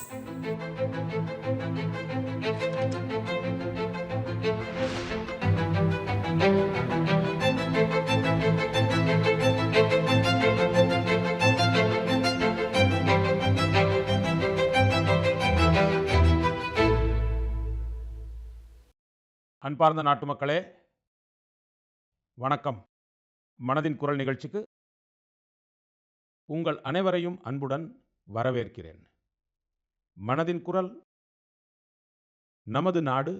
அன்பார்ந்த நாட்டு மக்களே, வணக்கம். மனதின் குரல் நிகழ்ச்சிக்கு உங்கள் அனைவரையும் அன்புடன் வரவேற்கிறேன். மனதின் குரல் நமது நாடு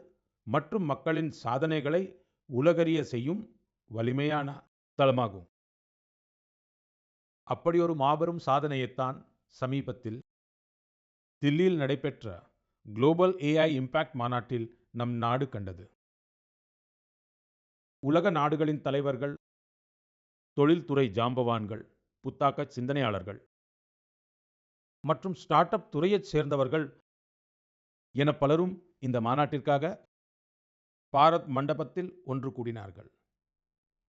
மற்றும் மக்களின் சாதனைகளை உலகறிய செய்யும் வலிமையான தளமாகும். அப்படி ஒரு மாபெரும் சாதனையைத்தான் சமீபத்தில் தில்லியில் நடைபெற்ற குளோபல் ஏஐ இம்பாக்ட் மாநாட்டில் நம் நாடு கண்டது. உலக நாடுகளின் தலைவர்கள், தொழில்துறை ஜாம்பவான்கள், புத்தாக்க சிந்தனையாளர்கள் மற்றும் ஸ்டார்ட் அப் துறையைச் சேர்ந்தவர்கள் என பலரும் இந்த மாநாட்டிற்காக பாரத் மண்டபத்தில் ஒன்று கூடினார்கள்.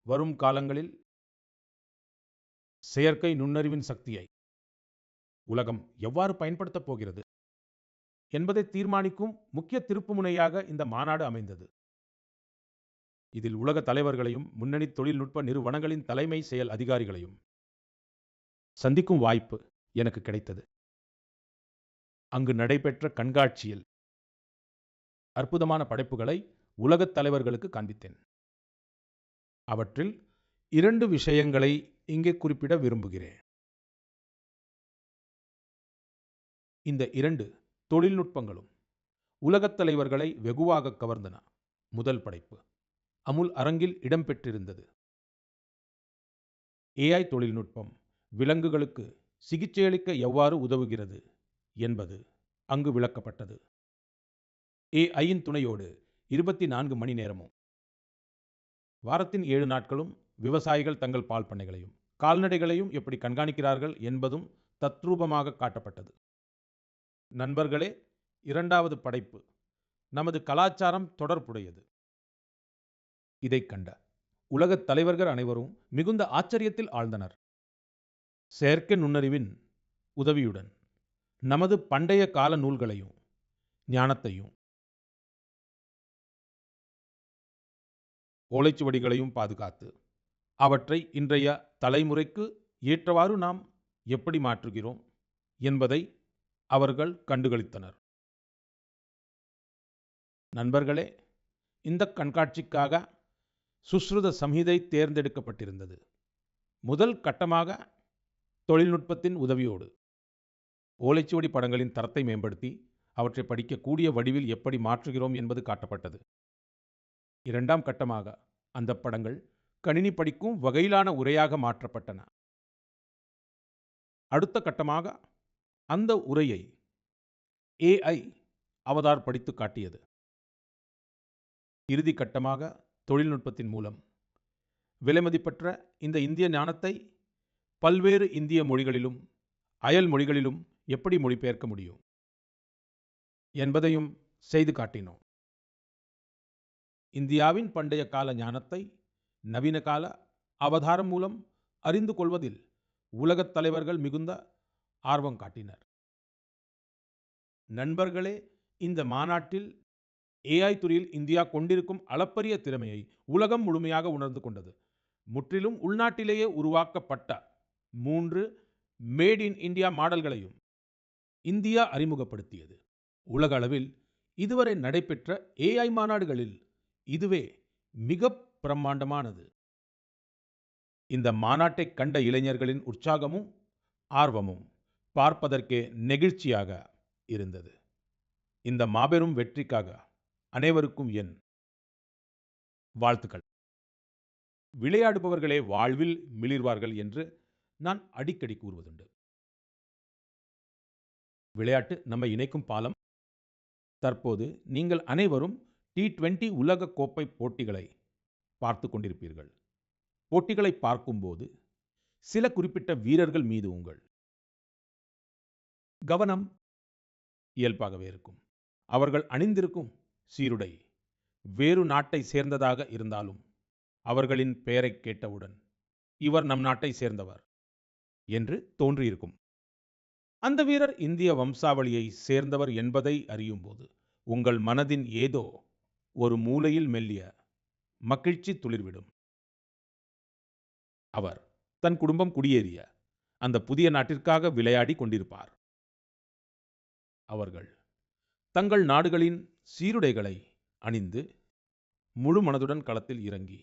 வரும் காலங்களில் செயற்கை நுண்ணறிவின் சக்தியை உலகம் எவ்வாறு பயன்படுத்தப் போகிறது என்பதை தீர்மானிக்கும் முக்கிய திருப்புமுனையாக இந்த மாநாடு அமைந்தது. இதில் உலக தலைவர்களையும் முன்னணி தொழில்நுட்ப நிறுவனங்களின் தலைமை செயல் அதிகாரிகளையும் சந்திக்கும் வாய்ப்பு எனக்கு கிடைத்தது. அங்கு நடைபெற்ற கண்காட்சியில் அற்புதமான படைப்புகளை உலகத் தலைவர்களுக்கு காண்பித்தேன். அவற்றில் 2 விஷயங்களை இங்கே குறிப்பிட விரும்புகிறேன். இந்த 2 தொழில்நுட்பங்களும் உலகத் தலைவர்களை வெகுவாக கவர்ந்தன. முதல் படைப்பு அமுல் அரங்கில் இடம்பெற்றிருந்தது. ஏஐ தொழில்நுட்பம் விலங்குகளுக்கு சிகிச்சையளிக்க எவ்வாறு உதவுகிறது என்பது அங்கு விளக்கப்பட்டது. ஏஐயின் துணையோடு 24 மணி நேரமும் வாரத்தின் 7 நாட்களும் விவசாயிகள் தங்கள் பால் பண்ணைகளையும் கால்நடைகளையும் எப்படி கண்காணிக்கிறார்கள் என்பதும் தத்ரூபமாக காட்டப்பட்டது. நண்பர்களே, 2வது படைப்பு நமது கலாச்சாரம் தொடர்புடையது. இதைக் கண்ட உலகத் தலைவர்கள் அனைவரும் மிகுந்த ஆச்சரியத்தில் ஆழ்ந்தனர். செயற்கை நுண்ணறிவின் உதவியுடன் நமது பண்டைய கால நூல்களையும் ஞானத்தையும் ஓலைச்சுவடிகளையும் பாதுகாத்து அவற்றை இன்றைய தலைமுறைக்கு ஏற்றவாறு நாம் எப்படி மாற்றுகிறோம் என்பதை அவர்கள் கண்டுகளித்தனர். நண்பர்களே, இந்த கண்காட்சிக்காக சுஸ்ருத சம்ஹிதை தேர்ந்தெடுக்கப்பட்டிருந்தது. முதல் கட்டமாக தொழில்நுட்பத்தின் உதவியோடு ஓலைச்சுவடி படங்களின் தரத்தை மேம்படுத்தி அவற்றை படிக்கக்கூடிய வடிவில் எப்படி மாற்றுகிறோம் என்பது காட்டப்பட்டது. 2ஆம் கட்டமாக அந்த படங்கள் கணினி படிக்கும் வகையிலான உரையாக மாற்றப்பட்டன. அடுத்த கட்டமாக அந்த உரையை ஏஐ அவதார் படித்து காட்டியது. இறுதி கட்டமாக தொழில்நுட்பத்தின் மூலம் விலைமதிப்பற்ற இந்த இந்திய ஞானத்தை பல்வேறு இந்திய மொழிகளிலும் அயல் மொழிகளிலும் எப்படி மொழிபெயர்க்க முடியும் என்பதையும் செய்து காட்டினோம். இந்தியாவின் பண்டைய கால ஞானத்தை நவீன கால அவதாரம் மூலம் அறிந்து கொள்வதில் உலகத் தலைவர்கள் மிகுந்த ஆர்வம் காட்டினர். நண்பர்களே, இந்த மாநாட்டில் ஏஐ துறையில் இந்தியா கொண்டிருக்கும் அளப்பரிய திறமையை உலகம் முழுமையாக உணர்ந்து கொண்டது. முற்றிலும் உள்நாட்டிலேயே உருவாக்கப்பட்ட 3 மேட் இன் இந்தியா மாடல்களையும் இந்தியா அறிமுகப்படுத்தியது. உலக அளவில் இதுவரை நடைபெற்ற ஏஐ மாநாடுகளில் இதுவே மிக பிரம்மாண்டமானது. இந்த மாநாட்டை கண்ட இளைஞர்களின் உற்சாகமும் ஆர்வமும் பார்ப்பதற்கே நெகிழ்ச்சியாக இருந்தது. இந்த மாபெரும் வெற்றிக்காக அனைவருக்கும் என் வாழ்த்துக்கள். விளையாடுபவர்களே வாழ்வில் மிளிர்வார்கள் என்று நான் அடிக்கடி கூறுவதுண்டு. விளையாட்டு நம்மை இணைக்கும் பாலம். தற்போது நீங்கள் அனைவரும் T20 உலக கோப்பை போட்டிகளை பார்த்து கொண்டிருப்பீர்கள். போட்டிகளை பார்க்கும்போது சில குறிப்பிட்ட வீரர்கள் மீது உங்கள் கவனம் இயல்பாகவே இருக்கும். அவர்கள் அணிந்திருக்கும் சீருடை வேறு நாட்டை சேர்ந்ததாக இருந்தாலும் அவர்களின் பெயரை கேட்டவுடன் இவர் நம் நாட்டை சேர்ந்தவர் என்று தோன்றியிருக்கும். அந்த வீரர் இந்திய வம்சாவளியை சேர்ந்தவர் என்பதை அறியும்போது உங்கள் மனதின் ஏதோ ஒரு மூலையில் மெல்லிய மகிழ்ச்சி துளிர்விடும். அவர் தன் குடும்பம் குடியேறிய அந்த புதிய நாட்டிற்காக விளையாடி கொண்டிருப்பார். அவர்கள் தங்கள் நாடுகளின் சீருடைகளை அணிந்து முழு மனதுடன் களத்தில் இறங்கி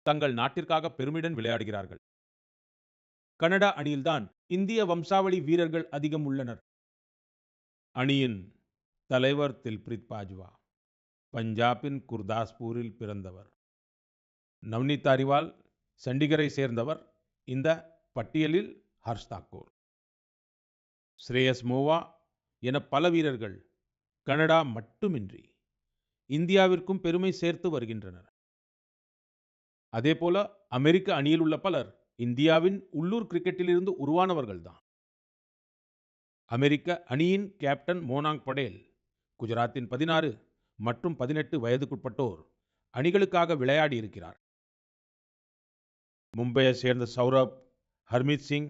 தங்கள் நாட்டிற்காக பெருமையுடன் விளையாடுகிறார்கள். கனடா அணியில்தான் இந்திய வம்சாவளி வீரர்கள் அதிகம் உள்ளனர். அணியின் தலைவர் தில்பிரித் பாஜ்வா பஞ்சாபின் குர்தாஸ்பூரில் பிறந்தவர். நவ்னீத் தாரிவால் சண்டிகரை சேர்ந்தவர். இந்த பட்டியலில் ஹர்ஷ் தாக்கூர், ஸ்ரேயஸ் மோவா என பல வீரர்கள் கனடா மட்டுமின்றி இந்தியாவிற்கும் பெருமை சேர்த்து வருகின்றனர். அதேபோல அமெரிக்க அணியில் உள்ள பலர் இந்தியாவின் உள்ளூர் கிரிக்கெட்டிலிருந்து உருவானவர்கள்தான். அமெரிக்க அணியின் கேப்டன் மோனாங் படேல் குஜராத்தின் 16 மற்றும் 18 வயதுக்குட்பட்டோர் அணிகளுக்காக விளையாடி இருக்கிறார். மும்பையை சேர்ந்த சௌரப், ஹர்மீத் சிங்,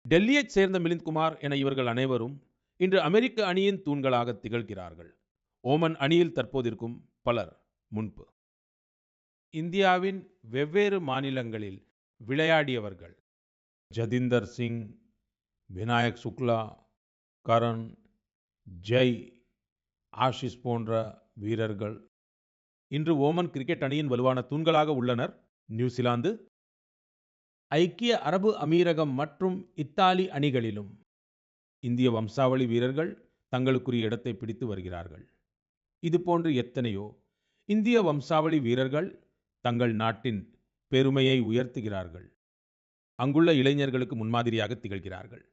டெல்லியைச் சேர்ந்த மிலிந்த் குமார் என இவர்கள் அனைவரும் இன்று அமெரிக்க அணியின் தூண்களாக திகழ்கிறார்கள். ஓமன் அணியில் தற்போதிருக்கும் பலர் முன்பு இந்தியாவின் வெவ்வேறு மாநிலங்களில் விளையாடியவர்கள். ஜதிந்தர் சிங், விநாயக் சுக்லா, கரண், ஜெய், ஆஷிஷ் போன்ற வீரர்கள் இன்று ஓமன் கிரிக்கெட் அணியின் வலுவான தூண்களாக உள்ளனர். நியூசிலாந்து, ஐக்கிய அரபு அமீரகம் மற்றும் இத்தாலி அணிகளிலும் இந்திய வம்சாவளி வீரர்கள் தங்களுக்குரிய இடத்தை பிடித்து வருகிறார்கள். இதுபோன்று எத்தனையோ இந்திய வம்சாவளி வீரர்கள் தங்கள் நாட்டின் பெருமையை உயர்த்துகிறார்கள். அங்குள்ள இளைஞர்களுக்கு முன்மாதிரியாக திகழ்கிறார்கள்.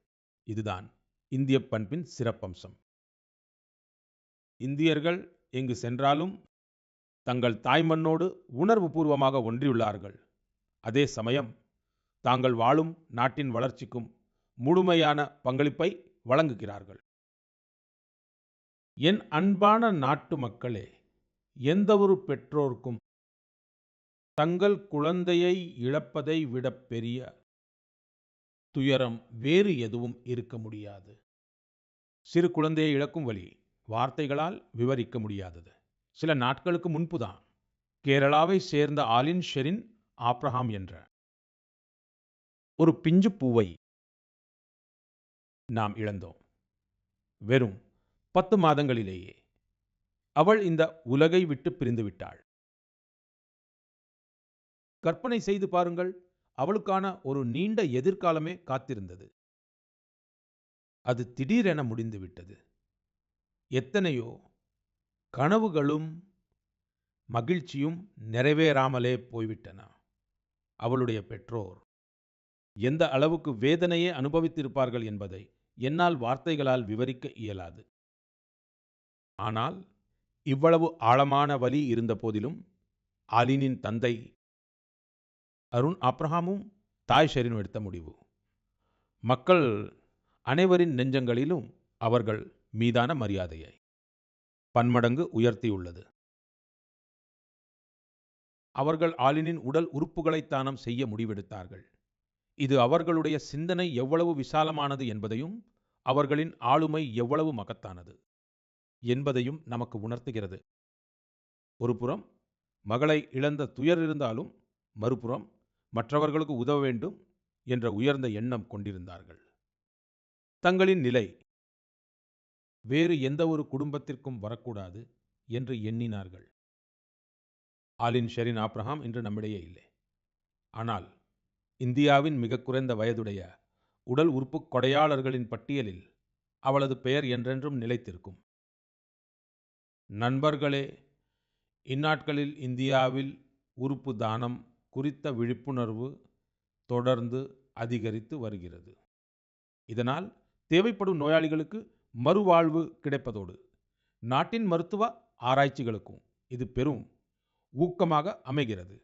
இதுதான் இந்திய பண்பின் சிறப்பம்சம். இந்தியர்கள் எங்கு சென்றாலும் தங்கள் தாய்மண்ணோடு உணர்வு பூர்வமாக ஒன்றியுள்ளார்கள். அதே சமயம் தாங்கள் வாழும் நாட்டின் வளர்ச்சிக்கும் முழுமையான பங்களிப்பை வழங்குகிறார்கள். என் அன்பான நாட்டு மக்களே, எந்தவொரு பெற்றோருக்கும் தங்கள் குழந்தையை இழப்பதை விட பெரிய துயரம் வேறு எதுவும் இருக்க முடியாது. சிறு குழந்தையை இழக்கும் வலி வார்த்தைகளால் விவரிக்க முடியாதது. சில நாட்களுக்கு முன்புதான் கேரளாவை சேர்ந்த ஆலின் ஷெரின் ஆப்ரஹாம் என்ற ஒரு பிஞ்சு பூவை நாம் இழந்தோம். வெறும் 10 மாதங்களிலேயே அவள் இந்த உலகை விட்டு பிரிந்து விட்டாள். கற்பனை செய்து பாருங்கள், அவளுக்கான ஒரு நீண்ட எதிர்காலமே காத்திருந்தது. அது திடீரென முடிந்துவிட்டது. எத்தனையோ கனவுகளும் மகிழ்ச்சியும் நிறைவேறாமலே போய்விட்டன. அவளுடைய பெற்றோர் எந்த அளவுக்கு வேதனையை அனுபவித்திருப்பார்கள் என்பதை என்னால் வார்த்தைகளால் விவரிக்க இயலாது. ஆனால் இவ்வளவு ஆழமான வலி இருந்த போதிலும் ஆலினின் தந்தை அருண் ஆப்ரஹாமும் தாய் ஷெரினும் எடுத்த முடிவு மக்கள் அனைவரின் நெஞ்சங்களிலும் அவர்கள் மீதான மரியாதையை பன்மடங்கு உயர்த்தியுள்ளது. அவர்கள் ஆலினின் உடல் உறுப்புகளை தானம் செய்ய முடிவெடுத்தார்கள். இது அவர்களுடைய சிந்தனை எவ்வளவு விசாலமானது என்பதையும் அவர்களின் ஆளுமை எவ்வளவு மகத்தானது என்பதையும் நமக்கு உணர்த்துகிறது. ஒருபுறம் மகளை இழந்த துயர் இருந்தாலும் மறுபுறம் மற்றவர்களுக்கு உதவ வேண்டும் என்ற உயர்ந்த எண்ணம் கொண்டிருந்தார்கள். தங்களின் நிலை வேறு எந்த ஒரு குடும்பத்திற்கும் வரக்கூடாது என்று எண்ணினார்கள். ஆலின் ஷெரின் ஆப்ரஹாம் இன்று நம்மிடையே இல்லை. ஆனால் இந்தியாவின் மிக குறைந்த வயதுடைய உடல் உறுப்பு கொடையாளர்களின் பட்டியலில் அவளது பெயர் என்றென்றும் நிலைத்திருக்கும். நண்பர்களே, இந்நாட்களில் இந்தியாவில் உறுப்பு தானம் குறித்த விழிப்புணர்வு தொடர்ந்து அதிகரித்து வருகிறது. இதனால் தேவைப்படும் நோயாளிகளுக்கு மறுவாழ்வு கிடைப்பதோடு நாட்டின் மருத்துவ ஆராய்ச்சிகளுக்கும் இது பெரும் ஊக்கமாக அமைகிறது.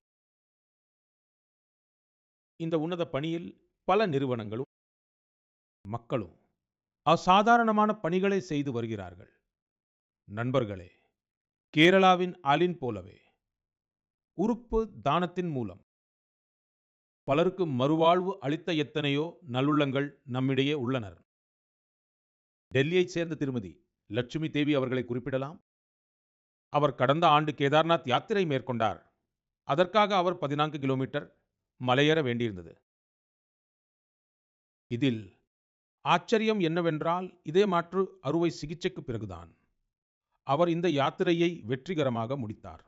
இந்த உன்னத பணியில் பல நிறுவனங்களும் மக்களும் அசாதாரணமான பணிகளை செய்து வருகிறார்கள். நண்பர்களே, கேரளாவின் ஆலின் போலவே உறுப்பு தானத்தின் மூலம் பலருக்கு மறுவாழ்வு அளித்த எத்தனையோ நல்லுள்ளங்கள் நம்மிடையே உள்ளனர். டெல்லியைச் சேர்ந்த திருமதி லட்சுமி தேவி அவர்களை குறிப்பிடலாம். அவர் கடந்த ஆண்டு கேதார்நாத் யாத்திரை மேற்கொண்டார். அதற்காக அவர் 14 கிலோமீட்டர் மலையேற வேண்டியிருந்தது. இதில் ஆச்சரியம் என்னவென்றால், இதய மாற்று அறுவை சிகிச்சைக்கு பிறகுதான் அவர் இந்த யாத்திரையை வெற்றிகரமாக முடித்தார்.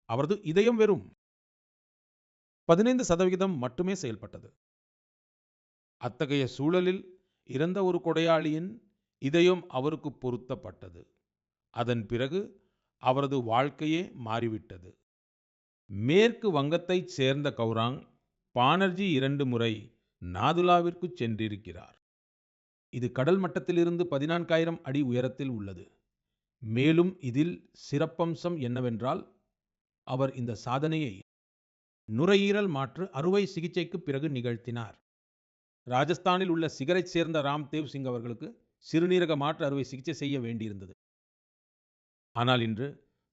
அவரது இதயம் வெறும் 15% மட்டுமே செயல்பட்டது. அத்தகைய சூழலில் இறந்த ஒரு கொடையாளியின் இதயம் அவருக்கு பொருத்தப்பட்டது. அதன் பிறகு அவரது வாழ்க்கையே மாறிவிட்டது. மேற்கு வங்கத்தைச் சேர்ந்த கௌராங் பானர்ஜி 2 முறை நாதுலாவிற்கு சென்றிருக்கிறார். இது கடல் மட்டத்திலிருந்து 14,000 அடி உயரத்தில் உள்ளது. மேலும் இதில் சிறப்பம்சம் என்னவென்றால், அவர் இந்த சாதனையை நுரையீரல் மாற்று அறுவை சிகிச்சைக்கு பிறகு நிகழ்த்தினார். ராஜஸ்தானில் உள்ள சிகரைச் சேர்ந்த ராம்தேவ் சிங் அவர்களுக்கு சிறுநீரக மாற்று அறுவை சிகிச்சை செய்ய வேண்டியிருந்தது. ஆனால் இன்று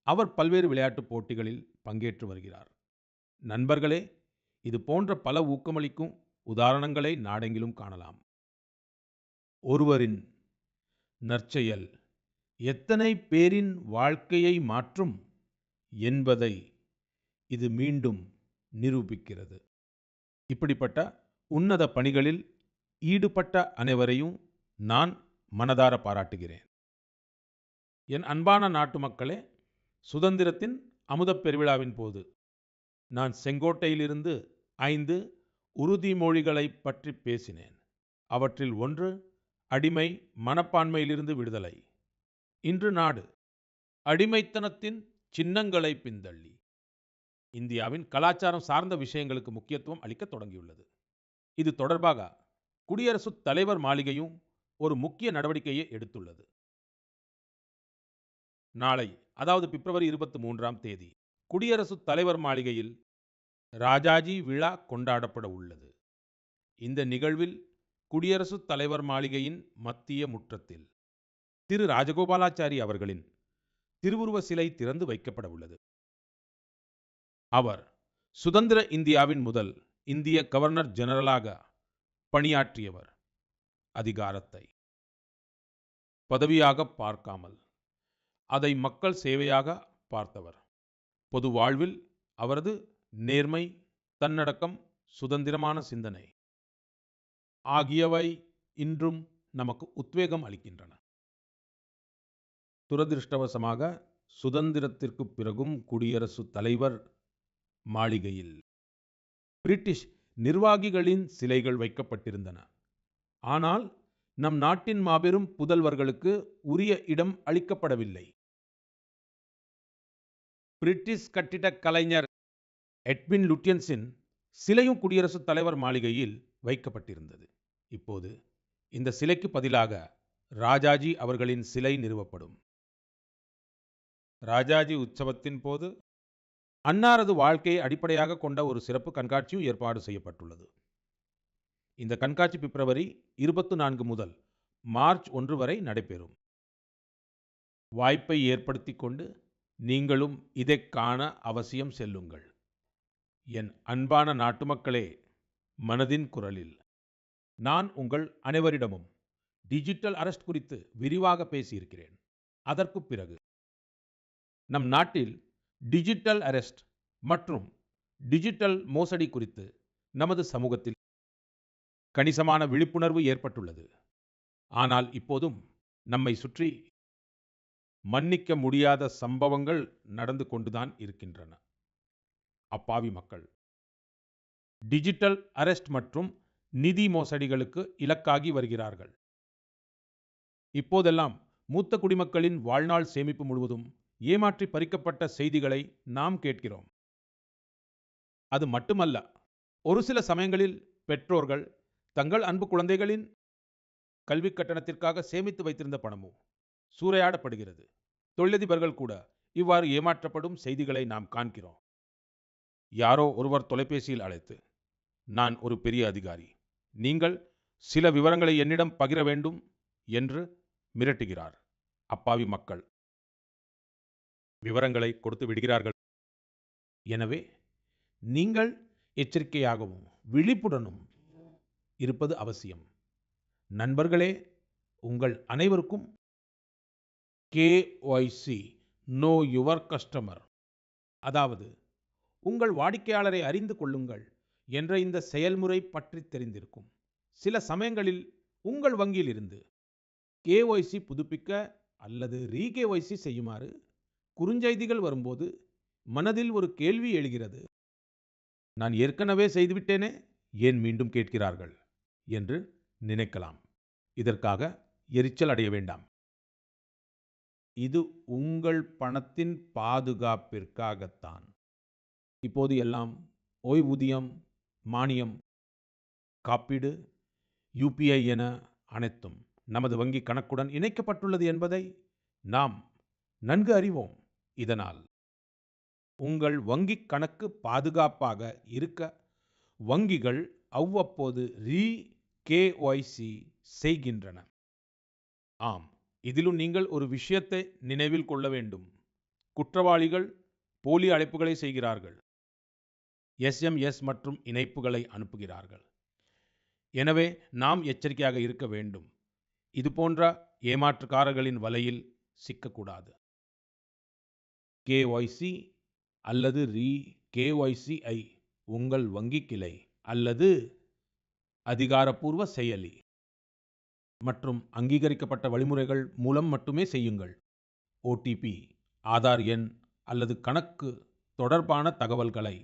அவர் பல்வேறு விளையாட்டுப் போட்டிகளில் பங்கேற்று வருகிறார். நண்பர்களே, இது போன்ற பல ஊக்கமளிக்கும் உதாரணங்களை நாடெங்கிலும் காணலாம். ஒருவரின் நற்செயல் எத்தனை பேரின் வாழ்க்கையை மாற்றும் என்பதை இது மீண்டும் நிரூபிக்கிறது. இப்படிப்பட்ட உன்னத பணிகளில் ஈடுபட்ட அனைவரையும் நான் மனதார பாராட்டுகிறேன். என் அன்பான நாட்டு மக்களே, சுதந்திரத்தின் அமுதப் பெருவிழாவின் போது நான் செங்கோட்டையிலிருந்து 5 உறுதிமொழிகளை பற்றி பேசினேன். அவற்றில் ஒன்று அடிமை மனப்பான்மையிலிருந்து விடுதலை. இன்று நாடு அடிமைத்தனத்தின் சின்னங்களை பின்தள்ளி இந்தியாவின் கலாச்சாரம் சார்ந்த விஷயங்களுக்கு முக்கியத்துவம் அளிக்க தொடங்கியுள்ளது. இது தொடர்பாக குடியரசுத் தலைவர் மாளிகையும் ஒரு முக்கிய நடவடிக்கையை எடுத்துள்ளது. நாளை, அதாவது பிப்ரவரி 23ஆம் தேதி, குடியரசுத் தலைவர் மாளிகையில் ராஜாஜி விழா கொண்டாடப்பட உள்ளது. இந்த நிகழ்வில் குடியரசுத் தலைவர் மாளிகையின் மத்திய முற்றத்தில் திரு ராஜகோபாலாச்சாரி அவர்களின் திருவுருவ சிலை திறந்து வைக்கப்பட உள்ளது. அவர் சுதந்திர இந்தியாவின் முதல் இந்திய கவர்னர் ஜெனரலாக பணியாற்றியவர். அதிகாரத்தை பதவியாக பார்க்காமல் அதை மக்கள் சேவையாக பார்த்தவர். பொது வாழ்வில் அவரது நேர்மை, தன்னடக்கம், சுதந்திரமான சிந்தனை ஆகியவை இன்றும் நமக்கு உத்வேகம் அளிக்கின்றன. துரதிருஷ்டவசமாக சுதந்திரத்திற்கு பிறகும் குடியரசுத் தலைவர் மாளிகையில் பிரிட்டிஷ் நிர்வாகிகளின் சிலைகள் வைக்கப்பட்டிருந்தன. ஆனால் நம் நாட்டின் மாபெரும் புதல்வர்களுக்கு உரிய இடம் அளிக்கப்படவில்லை. பிரிட்டிஷ் கட்டிடக் கலைஞர் எட்வின் லுட்யன்ஸின் சிலையும் குடியரசுத் தலைவர் மாளிகையில் வைக்கப்பட்டிருந்தது. இப்போது இந்த சிலைக்கு பதிலாக ராஜாஜி அவர்களின் சிலை நிறுவப்படும். ராஜாஜி உற்சவத்தின் போது அன்னாரது வாழ்க்கையை அடிப்படையாக கொண்ட ஒரு சிறப்பு கண்காட்சியும் ஏற்பாடு செய்யப்பட்டுள்ளது. இந்த கண்காட்சி பிப்ரவரி 24 முதல் மார்ச் 1 வரை நடைபெறும். வாய்ப்பை ஏற்படுத்திக் கொண்டு நீங்களும் இதை காண அவசியம் செல்லுங்கள். என் அன்பான நாட்டு மக்களே, மனதின் குரலில் நான் உங்கள் அனைவரிடமும் டிஜிட்டல் அரெஸ்ட் குறித்து விரிவாக பேசியிருக்கிறேன். அதற்கு பிறகு நம் நாட்டில் டிஜிட்டல் அரெஸ்ட் மற்றும் டிஜிட்டல் மோசடி குறித்து நமது சமூகத்தில் கணிசமான விழிப்புணர்வு ஏற்பட்டுள்ளது. ஆனால் இப்போதும் நம்மை சுற்றி மன்னிக்க முடியாத சம்பவங்கள் நடந்து கொண்டுதான் இருக்கின்றன. அப்பாவி மக்கள் டிஜிட்டல் அரெஸ்ட் மற்றும் நிதி மோசடிகளுக்கு இலக்காகி வருகிறார்கள். இப்போதெல்லாம் மூத்த குடிமக்களின் வாழ்நாள் சேமிப்பு முழுவதும் ஏமாற்றி பறிக்கப்பட்ட செய்திகளை நாம் கேட்கிறோம். அது மட்டுமல்ல, ஒரு சில சமயங்களில் பெற்றோர்கள் தங்கள் அன்பு குழந்தைகளின் கல்வி கட்டணத்திற்காக சேமித்து வைத்திருந்த பணமும் சூறையாடப்படுகிறது. தொழிலதிபர்கள் கூட இவ்வாறு ஏமாற்றப்படும் செய்திகளை நாம் காண்கிறோம். யாரோ ஒருவர் தொலைபேசியில் அழைத்து, நான் ஒரு பெரிய அதிகாரி, நீங்கள் சில விவரங்களை என்னிடம் பகிர வேண்டும் என்று மிரட்டுகிறார். அப்பாவி மக்கள் விவரங்களை கொடுத்து விடுகிறார்கள். எனவே நீங்கள் எச்சரிக்கையாகவும் விழிப்புடனும் இருப்பது அவசியம். நண்பர்களே, உங்கள் அனைவருக்கும் KYC நோ யுவர் கஸ்டமர், அதாவது உங்கள் வாடிக்கையாளரை அறிந்து கொள்ளுங்கள் என்ற இந்த செயல்முறை பற்றி தெரிந்திருக்கும். சில சமயங்களில் உங்கள் வங்கியில் இருந்து KYC புதுப்பிக்க அல்லது ரீ-KYC செய்யுமாறு குறுஞ்செய்திகள் வரும்போது மனதில் ஒரு கேள்வி எழுகிறது. நான் ஏற்கனவே செய்துவிட்டேனே, ஏன் மீண்டும் கேட்கிறார்கள் என்று நினைக்கலாம். இதற்காக எரிச்சல் அடைய வேண்டாம். இது உங்கள் பணத்தின் பாதுகாப்பிற்காகத்தான். இப்போது எல்லாம் ஓய்வூதியம், மானியம், காப்பீடு, UPI என அனைத்தும் நமது வங்கி கணக்குடன் இணைக்கப்பட்டுள்ளது என்பதை நாம் நன்கு அறிவோம். இதனால் உங்கள் வங்கி கணக்கு பாதுகாப்பாக இருக்க வங்கிகள் அவ்வப்போது ரீ-KYC செய்கின்றன. ஆம், இதிலும் நீங்கள் ஒரு விஷயத்தை நினைவில் கொள்ள வேண்டும். குற்றவாளிகள் போலி அழைப்புகளை செய்கிறார்கள், SMS மற்றும் இணைப்புகளை அனுப்புகிறார்கள். எனவே நாம் எச்சரிக்கையாக இருக்க வேண்டும். இது போன்ற ஏமாற்றுக்காரர்களின் வலையில் சிக்கக்கூடாது. KYC அல்லது ரீ-KYC ஐ உங்கள் வங்கி கிளை அல்லது அதிகாரப்பூர்வ செயலி மற்றும் அங்கீகரிக்கப்பட்ட வழிமுறைகள் மூலம் மட்டுமே செய்யுங்கள். OTP, ஆதார் எண் அல்லது கணக்கு தொடர்பான தகவல்களை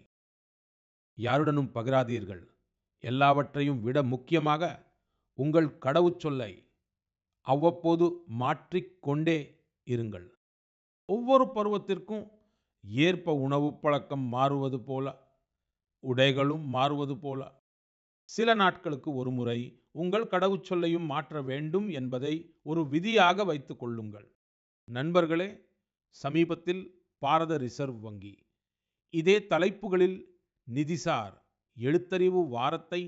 யாருடனும் பகிராதீர்கள். எல்லாவற்றையும் விட முக்கியமாக உங்கள் கடவுச்சொல்லை அவ்வப்போது மாற்றிக்கொண்டே இருங்கள். ஒவ்வொரு பருவத்திற்கும் ஏற்ப உணவு பழக்கம் மாறுவது போல, உடைகளும் மாறுவது போல, சில நாட்களுக்கு ஒரு முறை உங்கள் கடவுச்சொல்லையும் மாற்ற வேண்டும் என்பதை ஒரு விதியாக வைத்துக் கொள்ளுங்கள். நண்பர்களே, சமீபத்தில் பாரத ரிசர்வ் வங்கி இதே தலைப்புகளில் நிதிசார் எழுத்தறிவு வாரத்தை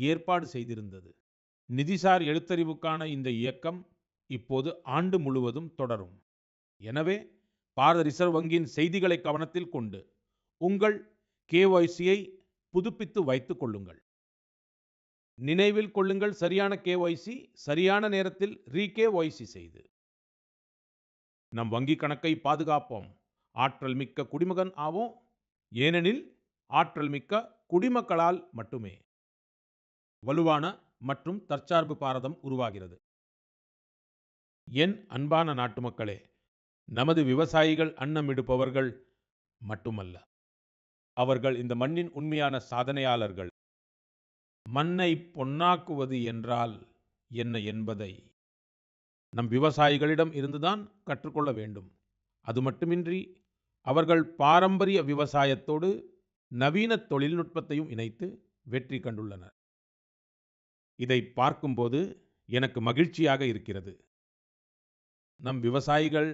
ஏற்பாடு செய்திருந்தது. நிதிசார் எழுத்தறிவுக்கான இந்த இயக்கம் இப்போது ஆண்டு முழுவதும் தொடரும். எனவே பாரத ரிசர்வ் வங்கியின் செய்திகளை கவனத்தில் கொண்டு உங்கள் KYC-ஐ புதுப்பித்து வைத்துக் கொள்ளுங்கள். நினைவில் கொள்ளுங்கள், சரியான KYC சரியான நேரத்தில் ரீ-KYC செய்து நம் வங்கி கணக்கை பாதுகாப்போம். ஆற்றல் மிக்க குடிமகன் ஆவோம். ஏனெனில் ஆற்றல் மிக்க குடிமக்களால் மட்டுமே வலுவான மற்றும் தற்சார்பு பாரதம் உருவாகிறது. என் அன்பான நாட்டு மக்களே, நமது விவசாயிகள் அன்னமிடுபவர்கள் மட்டுமல்ல, அவர்கள் இந்த மண்ணின் உண்மையான சாதனையாளர்கள். மண்ணை பொன்னாக்குவது என்றால் என்ன என்பதை நம் விவசாயிகளிடம் இருந்துதான் கற்றுக்கொள்ள வேண்டும். அது மட்டுமின்றி அவர்கள் பாரம்பரிய விவசாயத்தோடு நவீன தொழில்நுட்பத்தையும் இணைத்து வெற்றி கண்டுள்ளனர். இதை பார்க்கும்போது எனக்கு மகிழ்ச்சியாக இருக்கிறது. நம் விவசாயிகள்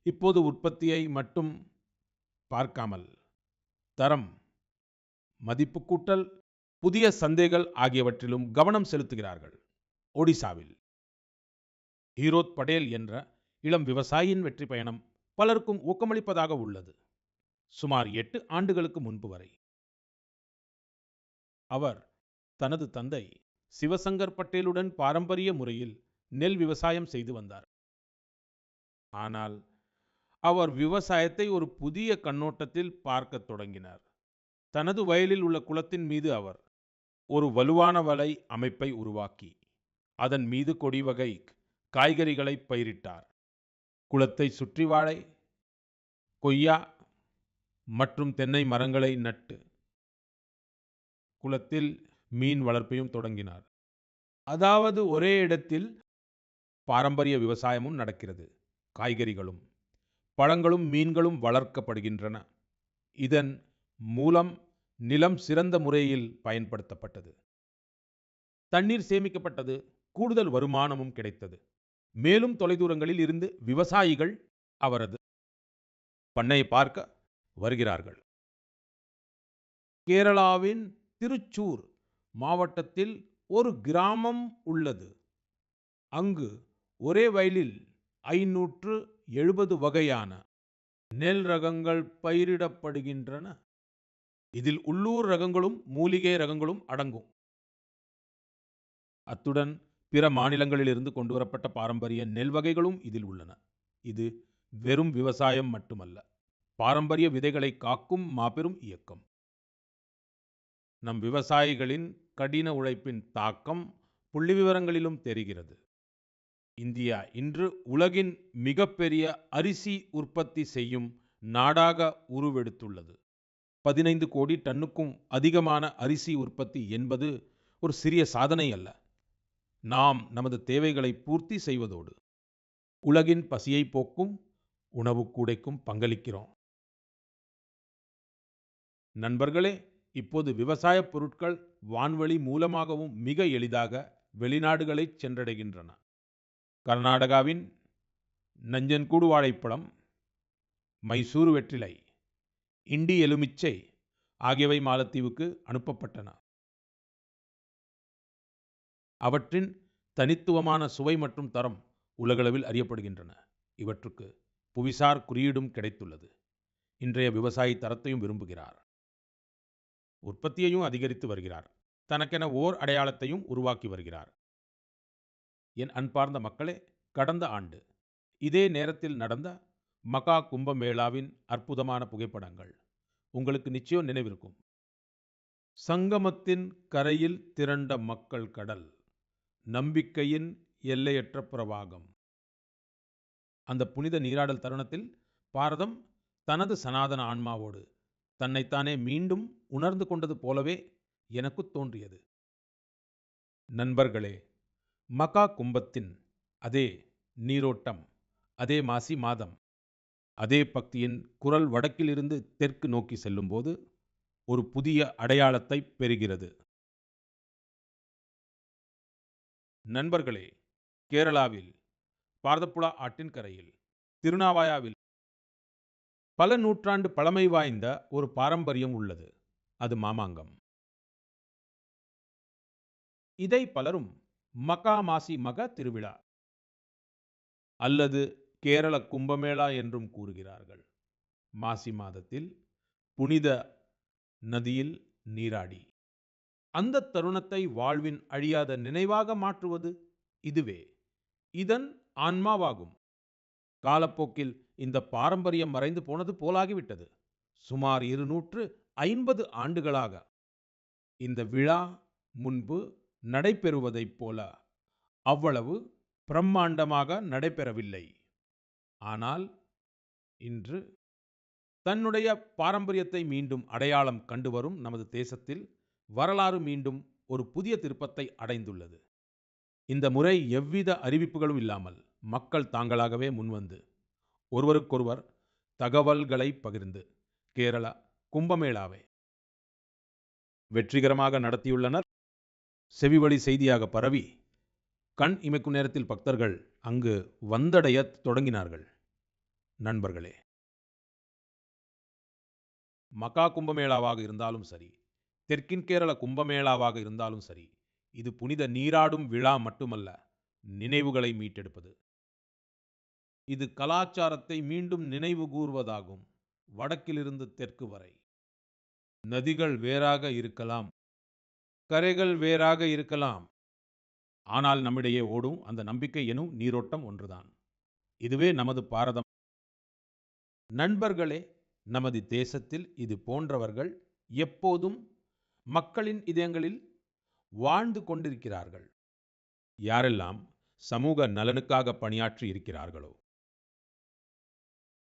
இப்போது உற்பத்தியை மட்டும் பார்க்காமல் தரம், மதிப்பு கூட்டல், புதிய சந்தைகள் ஆகியவற்றிலும் கவனம் செலுத்துகிறார்கள். ஒடிசாவில் ஹீரோத் படேல் என்ற இளம் விவசாயியின் வெற்றி பயணம் பலருக்கும் ஊக்கமளிப்பதாக உள்ளது. சுமார் 8 ஆண்டுகளுக்கு முன்பு வரை அவர் தனது தந்தை சிவசங்கர் பட்டேலுடன் பாரம்பரிய முறையில் நெல் விவசாயம் செய்து வந்தார். ஆனால் அவர் விவசாயத்தை ஒரு புதிய கண்ணோட்டத்தில் பார்க்கத் தொடங்கினார். தனது வயலில் உள்ள குளத்தின் மீது அவர் ஒரு வலுவான வலை அமைப்பை உருவாக்கி அதன் மீது கொடி வகை காய்கறிகளை பயிரிட்டார். குளத்தை சுற்றி வாழை, கொய்யா மற்றும் தென்னை மரங்களை நட்டு குளத்தில் மீன் வளர்ப்பையும் தொடங்கினார். அதாவது ஒரே இடத்தில் பாரம்பரிய விவசாயமும் நடக்கிறது, காய்கறிகளும் பழங்களும் மீன்களும் வளர்க்கப்படுகின்றன. இதன் மூலம் நிலம் சிறந்த முறையில் பயன்படுத்தப்பட்டது, தண்ணீர் சேமிக்கப்பட்டது, கூடுதல் வருமானமும் கிடைத்தது. மேலும் தொலைதூரங்களில் இருந்து விவசாயிகள் அவரது பண்ணையை பார்க்க வருகிறார்கள். கேரளாவின் திருச்சூர் மாவட்டத்தில் ஒரு கிராமம் உள்ளது. அங்கு ஒரே வயலில் 570 வகையான நெல் ரகங்கள் பயிரிடப்படுகின்றன. இதில் உள்ளூர் ரகங்களும் மூலிகை ரகங்களும் அடங்கும். அத்துடன் பிற மாநிலங்களிலிருந்து கொண்டுவரப்பட்ட பாரம்பரிய நெல் வகைகளும் இதில் உள்ளன. இது வெறும் விவசாயம் மட்டுமல்ல, பாரம்பரிய விதைகளை காக்கும் மாபெரும் இயக்கம். நம் விவசாயிகளின் கடின உழைப்பின் தாக்கம் புள்ளிவிவரங்களிலும் தெரிகிறது. இந்தியா இன்று உலகின் மிகப்பெரிய அரிசி உற்பத்தி செய்யும் நாடாக உருவெடுத்துள்ளது. 15 கோடி டன்னுக்கும் அதிகமான அரிசி உற்பத்தி என்பது ஒரு சிறிய சாதனை அல்ல. நாம் நமது தேவைகளை பூர்த்தி செய்வதோடு உலகின் பசியை போக்கும் உணவுக் கூடைக்கும் பங்களிக்கிறோம். நண்பர்களே, இப்போது விவசாயப் பொருட்கள் வான்வழி மூலமாகவும் மிக எளிதாக வெளிநாடுகளை சென்றடைகின்றன. கர்நாடகாவின் நஞ்சன்கூடு வாழைப்பழம், மைசூரு வெற்றிலை, இண்டி எலுமிச்சை ஆகியவை மாலத்தீவுக்கு அனுப்பப்பட்டன. அவற்றின் தனித்துவமான சுவை மற்றும் தரம் உலகளவில் அறியப்படுகின்றன. இவற்றுக்கு புவிசார் குறியீடும் கிடைத்துள்ளது. இன்றைய விவசாயி தரத்தையும் விரும்புகிறார், உற்பத்தியையும் அதிகரித்து வருகிறார், தனக்கென ஓர் அடையாளத்தையும் உருவாக்கி வருகிறார். என் அன்பார்ந்த மக்களே, கடந்த ஆண்டு இதே நேரத்தில் நடந்த மக்கா கும்பமேளாவின் அற்புதமான புகைப்படங்கள் உங்களுக்கு நிச்சயம் நினைவிருக்கும். சங்கமத்தின் கரையில் திரண்ட மக்கள் கடல், நம்பிக்கையின் எல்லையற்ற பிரவாகம். அந்த புனித நீராடல் தருணத்தில் பாரதம் தனது சனாதன ஆன்மாவோடு தன்னைத்தானே மீண்டும் உணர்ந்து கொண்டது போலவே எனக்கு தோன்றியது. நண்பர்களே, மக்கா கும்பத்தின் அதே நீரோட்டம், அதே மாசி மாதம், அதே பக்தியின் குரல் வடக்கிலிருந்து தெற்கு நோக்கி செல்லும்போது ஒரு புதிய அடையாளத்தை பெறுகிறது. நண்பர்களே, கேரளாவில் பார்தப்புழா ஆற்றின் கரையில் திருநாவாயாவில் பல நூற்றாண்டு பழமை வாய்ந்த ஒரு பாரம்பரியம் உள்ளது. அது மாமாங்கம். இதை பலரும் மக்கா மாசி மக திருவிழா அல்லது கேரள கும்பமேளா என்றும் கூறுகிறார்கள். மாசி மாதத்தில் புனித நதியில் நீராடி அந்த தருணத்தை வாழ்வின் அழியாத நினைவாக மாற்றுவது இதுவே இதன் ஆன்மாவாகும். காலப்போக்கில் இந்த பாரம்பரியம் மறைந்து போனது போலாகிவிட்டது. சுமார் 250 ஆண்டுகளாக இந்த விழா முன்பு நடைபெறுவதைப் போல அவ்வளவு பிரம்மாண்டமாக நடைபெறவில்லை. ஆனால் இன்று தன்னுடைய பாரம்பரியத்தை மீண்டும் அடையாளம் கண்டு வரும் நமது தேசத்தில் வரலாறு மீண்டும் ஒரு புதிய திருப்பத்தை அடைந்துள்ளது. இந்த முறை எவ்வித அறிவிப்புகளும் இல்லாமல் மக்கள் தாங்களாகவே முன்வந்து ஒருவருக்கொருவர் தகவல்களை பகிர்ந்து கேரள கும்பமேளாவை வெற்றிகரமாக நடத்தியுள்ளனர். செவிவழி செய்தியாக பரவி கண் இமைக்கும் நேரத்தில் பக்தர்கள் அங்கு வந்தடைய தொடங்கினார்கள். நண்பர்களே, மக்கா கும்பமேளாவாக இருந்தாலும் சரி, தெற்கின் கேரள கும்பமேளாவாக இருந்தாலும் சரி, இது புனித நீராடும் விழா மட்டுமல்ல, நினைவுகளை மீட்டெடுப்பது. இது கலாச்சாரத்தை மீண்டும் நினைவு கூர்வதாகும். வடக்கிலிருந்து தெற்கு வரை நதிகள் வேறாக இருக்கலாம், கரைகள் வேறாக இருக்கலாம், ஆனால் நம்மிடையே ஓடும் அந்த நம்பிக்கை எனும் நீரோட்டம் ஒன்றுதான். இதுவே நமது பாரதம். நண்பர்களே, நமது தேசத்தில் இது போன்றவர்கள் எப்போதும் மக்களின் இதயங்களில் வாழ்ந்து கொண்டிருக்கிறார்கள். யாரெல்லாம் சமூக நலனுக்காக பணியாற்றி இருக்கிறார்களோ,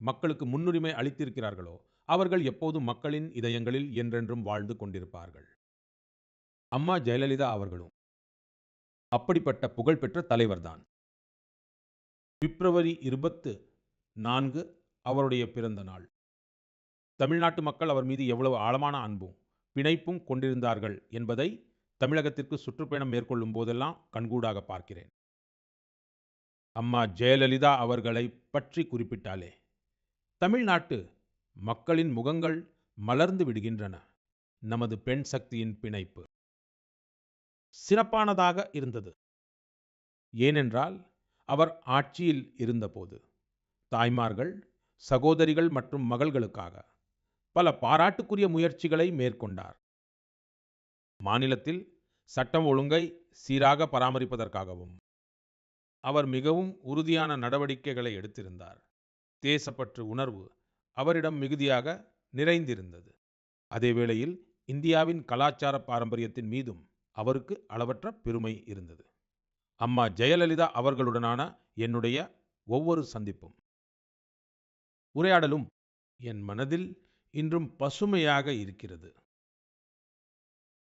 மக்களுக்கு முன்னுரிமை அளித்திருக்கிறார்களோ, அவர்கள் எப்போதும் மக்களின் இதயங்களில் என்றென்றும் வாழ்ந்து கொண்டிருப்பார்கள். அம்மா ஜெயலலிதா அவர்களும் அப்படிப்பட்ட புகழ்பெற்ற தலைவர்தான். பிப்ரவரி 24 அவருடைய பிறந்த நாள். தமிழ்நாட்டு மக்கள் அவர் மீது எவ்வளவு ஆழமான அன்பும் பிணைப்பும் கொண்டிருந்தார்கள் என்பதை தமிழகத்திற்கு சுற்றுப்பயணம் மேற்கொள்ளும் போதெல்லாம் கண்கூடாக பார்க்கிறேன். அம்மா ஜெயலலிதா அவர்களை பற்றி குறிப்பிட்டாலே தமிழ்நாட்டு மக்களின் முகங்கள் மலர்ந்து விடுகின்றன. நமது பெண் சக்தியின் பிணைப்பு சிறப்பானதாக இருந்தது. ஏனென்றால் அவர் ஆட்சியில் இருந்தபோது தாய்மார்கள், சகோதரிகள் மற்றும் மகள்களுக்காக பல பாராட்டுக்குரிய முயற்சிகளை மேற்கொண்டார். மாநிலத்தில் சட்டம் ஒழுங்கை சீராக பராமரிப்பதற்காகவும் அவர் மிகவும் உறுதியான நடவடிக்கைகளை எடுத்திருந்தார். தேசப்பற்று உணர்வு அவரிடம் மிகுதியாக நிறைந்திருந்தது. அதே வேளையில் இந்தியாவின் கலாச்சார பாரம்பரியத்தின் மீதும் அவருக்கு அளவற்ற பெருமை இருந்தது. அம்மா ஜெயலலிதா அவர்களுடனான என்னுடைய ஒவ்வொரு சந்திப்பும் உரையாடலும் என் மனதில் இன்றும் பசுமையாக இருக்கிறது.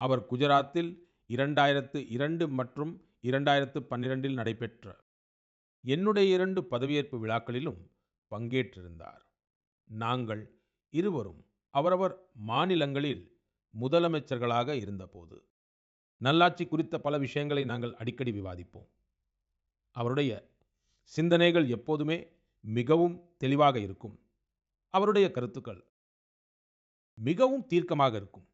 அவர் குஜராத்தில் 2002 மற்றும் 2012 நடைபெற்ற என்னுடைய 2 பதவியேற்பு விழாக்களிலும் பங்கேற்றிருந்தார். நாங்கள் இருவரும் அவரவர் மாநிலங்களில் முதலமைச்சர்களாக இருந்தபோது நல்லாட்சி குறித்த பல விஷயங்களை நாங்கள் அடிக்கடி விவாதிப்போம். அவருடைய சிந்தனைகள் எப்போதுமே மிகவும் தெளிவாக இருக்கும். அவருடைய கருத்துக்கள் மிகவும் தீர்க்கமாக இருக்கும்.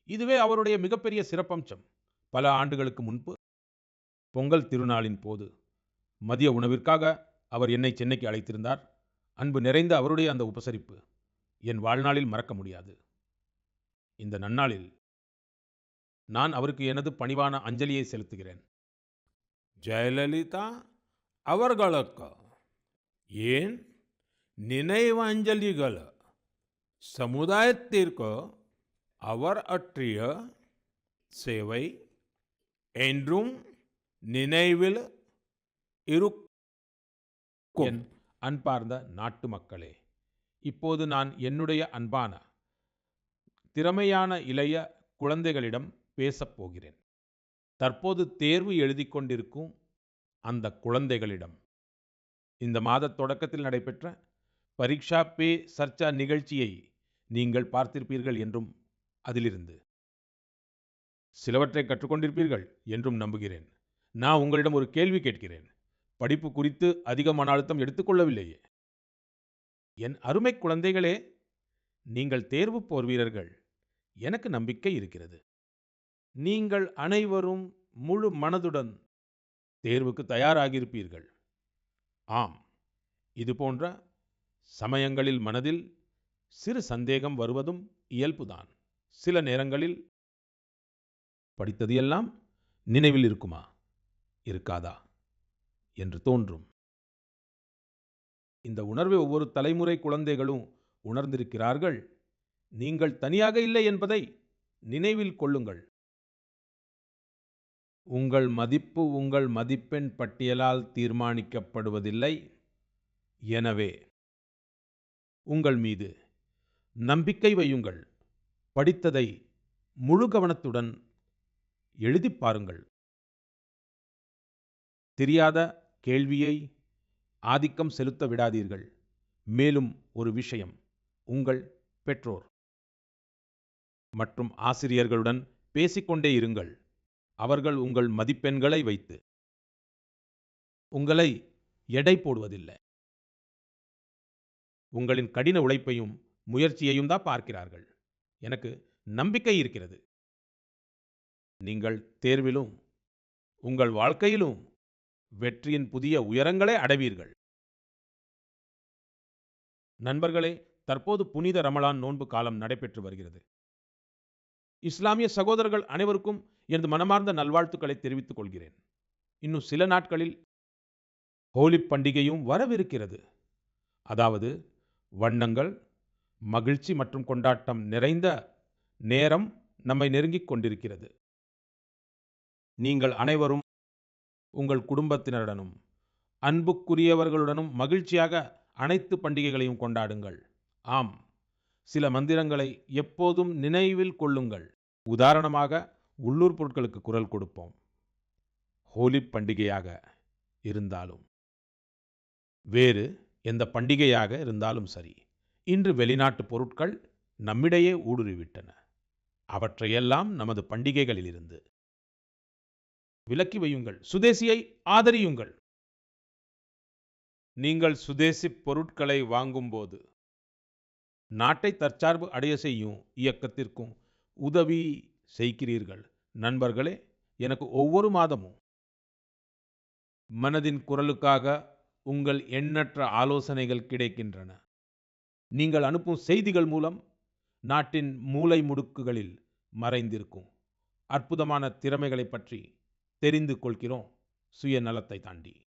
இதுவே அவருடைய மிகப்பெரிய சிறப்பம்சம். பல ஆண்டுகளுக்கு முன்பு பொங்கல் திருநாளின் போது மதிய உணவிற்காக அவர் என்னை சென்னைக்கு அழைத்திருந்தார். அன்பு நிறைந்த அவருடைய அந்த உபசரிப்பு என் வாழ்நாளில் மறக்க முடியாது. இந்த நன்னாளில் நான் அவருக்கு எனது பணிவான அஞ்சலியை செலுத்துகிறேன். ஜெயலலிதா அவர்களுக்கு ஏன் நினைவஞ்சலிகள் சமுதாயத்திற்கு அவர் ஆற்றிய சேவை என்றும் நினைவில் இருக்கும். என் அன்பார்ந்த நாட்டு மக்களே, இப்போது நான் என்னுடைய அன்பான திறமையான இளைய குழந்தைகளிடம் பேசப் போகிறேன். தற்போது தேர்வு எழுதிக் கொண்டிருக்கும் அந்த குழந்தைகளிடம். இந்த மாத தொடக்கத்தில் நடைபெற்ற பரீட்சா பே சர்ச்சா நிகழ்ச்சியை நீங்கள் பார்த்திருப்பீர்கள் என்றும் அதிலிருந்து சிலவற்றை கற்றுக்கொண்டிருப்பீர்கள் என்றும் நம்புகிறேன். நான் உங்களிடம் ஒரு கேள்வி கேட்கிறேன். படிப்பு குறித்து அதிக மன அழுத்தம் எடுத்துக்கொள்ளவில்லையே. என் அருமை குழந்தைகளே, நீங்கள் தேர்வு போர் வீரர்கள். எனக்கு நம்பிக்கை இருக்கிறது. நீங்கள் அனைவரும் முழு மனதுடன் தேர்வுக்கு தயாராகியிருப்பீர்கள். ஆம், இது போன்ற சமயங்களில் மனதில் சிறு சந்தேகம் வருவதும் இயல்புதான். சில நேரங்களில் படித்தது எல்லாம் நினைவில் இருக்குமா, இருக்காதா என்று தோன்றும். இந்த உணர்வை ஒவ்வொரு தலைமுறை குழந்தைகளும் உணர்ந்திருக்கிறார்கள். நீங்கள் தனியாக இல்லை என்பதை நினைவில் கொள்ளுங்கள். உங்கள் மதிப்பு உங்கள் மதிப்பெண் பட்டியலால் தீர்மானிக்கப்படுவதில்லை. எனவே உங்கள் மீது நம்பிக்கை வையுங்கள். படித்ததை முழு கவனத்துடன் எழுதிப் பாருங்கள். தெரியாத கேள்வியை ஆதிக்கம் செலுத்த விடாதீர்கள். மேலும் ஒரு விஷயம், உங்கள் பெற்றோர் மற்றும் ஆசிரியர்களுடன் பேசிக்கொண்டே இருங்கள். அவர்கள் உங்கள் மதிப்பெண்களை வைத்து உங்களை எடை போடுவதில்லை. உங்களின் கடின உழைப்பையும் முயற்சியையும் தான் பார்க்கிறார்கள். எனக்கு நம்பிக்கை இருக்கிறது. நீங்கள் தேர்விலும் உங்கள் வாழ்க்கையிலும் வெற்றியின் புதிய உயரங்களை அடைவீர்கள். நண்பர்களே, தற்போது புனித ரமலான் நோன்பு காலம் நடைபெற்று வருகிறது. இஸ்லாமிய சகோதரர்கள் அனைவருக்கும் எனது மனமார்ந்த நல்வாழ்த்துக்களை தெரிவித்துக் கொள்கிறேன். இன்னும் சில நாட்களில் ஹோலி பண்டிகையும் வரவிருக்கிறது. அதாவது வண்ணங்கள், மகிழ்ச்சி மற்றும் கொண்டாட்டம் நிறைந்த நேரம் நம்மை நெருங்கிக் கொண்டிருக்கிறது. நீங்கள் அனைவரும் உங்கள் குடும்பத்தினருடனும் அன்புக்குரியவர்களுடனும் மகிழ்ச்சியாக அனைத்து பண்டிகைகளையும் கொண்டாடுங்கள். ஆம், சில மந்திரங்களை எப்போதும் நினைவில் கொள்ளுங்கள். உதாரணமாக, உள்ளூர் பொருட்களுக்கு குரல் கொடுப்போம். ஹோலி பண்டிகையாக இருந்தாலும் வேறு எந்த பண்டிகையாக இருந்தாலும் சரி, இன்று வெளிநாட்டு பொருட்கள் நம்மிடையே ஊடுருவிவிட்டன. அவற்றையெல்லாம் நமது பண்டிகைகளிலிருந்து விலக்கி வையுங்கள். சுதேசியை ஆதரியுங்கள். நீங்கள் சுதேசி பொருட்களை வாங்கும்போது நாட்டை தற்சார்பு அடைய செய்யும் இயக்கத்திற்கும் உதவி செய்கிறீர்கள். நண்பர்களே, எனக்கு ஒவ்வொரு மாதமும் மனதின் குரலுக்காக உங்கள் எண்ணற்ற ஆலோசனைகள் கிடைக்கின்றன. நீங்கள் அனுப்பும் செய்திகள் மூலம் நாட்டின் மூலை முடுக்குகளில் மறைந்திருக்கும் அற்புதமான திறமைகளைப் பற்றி தெரிந்து கொள்கிறோம். சுயநலத்தை தாண்டி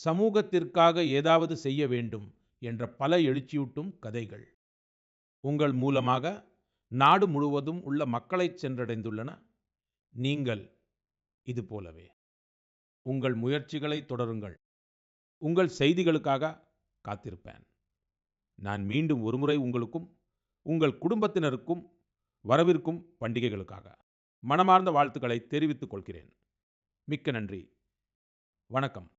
சமூகத்திற்காக ஏதாவது செய்ய வேண்டும் என்ற பல எழுச்சியூட்டும் கதைகள் உங்கள் மூலமாக நாடு முழுவதும் உள்ள மக்களை சென்றடைந்துள்ளன. நீங்கள் இது போலவே உங்கள் முயற்சிகளை தொடருங்கள். உங்கள் செய்திகளுக்காக காத்திருப்பேன். நான் மீண்டும் ஒருமுறை உங்களுக்கும் உங்கள் குடும்பத்தினருக்கும் வரவிருக்கும் பண்டிகைகளுக்காக மனமார்ந்த வாழ்த்துக்களை தெரிவித்துக் கொள்கிறேன். மிக்க நன்றி. வணக்கம்.